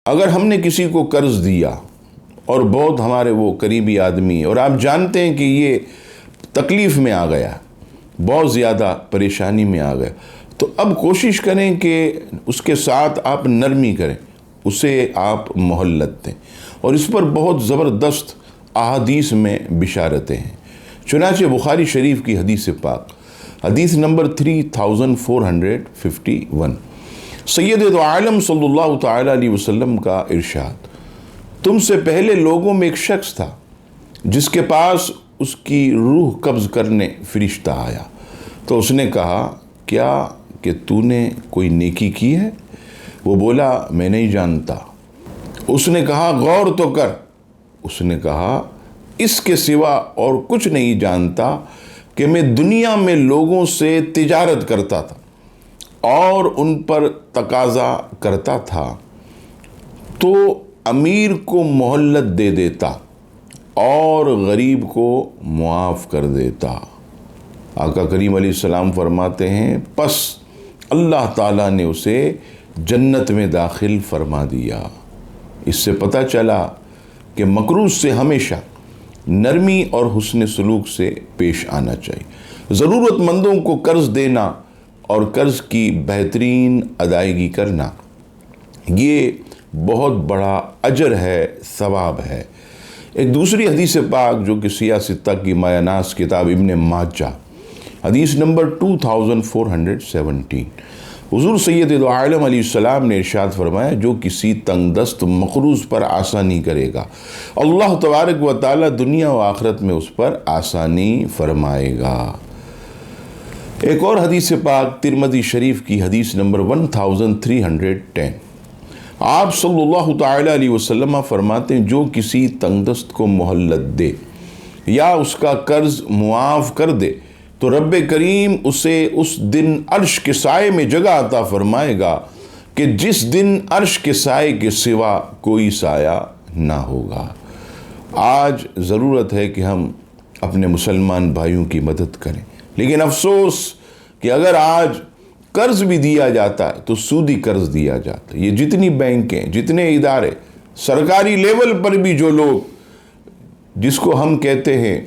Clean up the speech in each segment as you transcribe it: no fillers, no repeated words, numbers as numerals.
اگر ہم نے کسی کو قرض دیا اور بہت ہمارے وہ قریبی آدمی اور آپ جانتے ہیں کہ یہ تکلیف میں آ گیا، بہت زیادہ پریشانی میں آ گیا، تو اب کوشش کریں کہ اس کے ساتھ آپ نرمی کریں، اسے آپ مہلت دیں، اور اس پر بہت زبردست احادیث میں بشارتیں ہیں۔ چنانچہ بخاری شریف کی حدیث پاک، حدیث نمبر 3451، سید دو عالم صلی اللہ تعالی علیہ وسلم کا ارشاد: تم سے پہلے لوگوں میں ایک شخص تھا جس کے پاس اس کی روح قبض کرنے فرشتہ آیا، تو اس نے کہا، کیا کہ تو نے کوئی نیکی کی ہے؟ وہ بولا، میں نہیں جانتا۔ اس نے کہا، غور تو کر۔ اس نے کہا، اس کے سوا اور کچھ نہیں جانتا کہ میں دنیا میں لوگوں سے تجارت کرتا تھا اور ان پر تقاضا کرتا تھا تو امیر کو مہلت دے دیتا اور غریب کو معاف کر دیتا۔ آقا کریم علیہ السلام فرماتے ہیں، پس اللہ تعالیٰ نے اسے جنت میں داخل فرما دیا۔ اس سے پتہ چلا کہ مکروہ سے ہمیشہ نرمی اور حسن سلوک سے پیش آنا چاہیے۔ ضرورت مندوں کو قرض دینا اور قرض کی بہترین ادائیگی کرنا، یہ بہت بڑا اجر ہے، ثواب ہے۔ ایک دوسری حدیث پاک جو کہ سیاہ ستہ کی مایہ ناز کتاب ابن ماجہ، حدیث نمبر 2417، حضور سید دو عالم علیہ السلام نے ارشاد فرمایا، جو کسی تنگ دست مقروض پر آسانی کرے گا، اللہ تبارک و تعالی دنیا و آخرت میں اس پر آسانی فرمائے گا۔ ایک اور حدیث پاک ترمذی شریف کی حدیث نمبر 1310، آپ صلی اللہ تعالی علیہ وسلم فرماتے ہیں، جو کسی تنگ دست کو مہلت دے یا اس کا قرض معاف کر دے تو رب کریم اسے اس دن عرش کے سائے میں جگہ عطا فرمائے گا کہ جس دن عرش کے سائے کے سوا کوئی سایہ نہ ہوگا۔ آج ضرورت ہے کہ ہم اپنے مسلمان بھائیوں کی مدد کریں، لیکن افسوس کہ اگر آج قرض بھی دیا جاتا ہے تو سودی قرض دیا جاتا ہے۔ یہ جتنی بینکیں، جتنے ادارے، سرکاری لیول پر بھی جو لوگ، جس کو ہم کہتے ہیں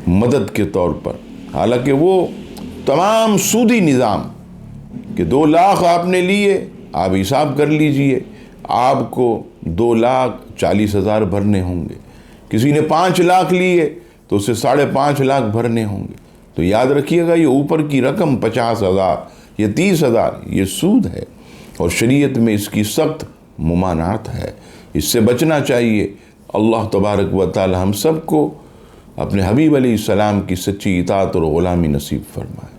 مدد کے طور پر، حالانکہ وہ تمام سودی نظام کہ 2 لاکھ آپ نے لیے، آپ حساب کر لیجئے، آپ کو 2,40,000 بھرنے ہوں گے۔ کسی نے 5 لاکھ لیے تو اسے 5.5 لاکھ بھرنے ہوں گے۔ تو یاد رکھیے گا، یہ اوپر کی رقم 50,000 یا 30,000 یہ سود ہے، اور شریعت میں اس کی سخت ممانعت ہے۔ اس سے بچنا چاہیے۔ اللہ تبارک و تعالی ہم سب کو اپنے حبیب علیہ السلام کی سچی اطاعت اور غلامی نصیب فرمائے۔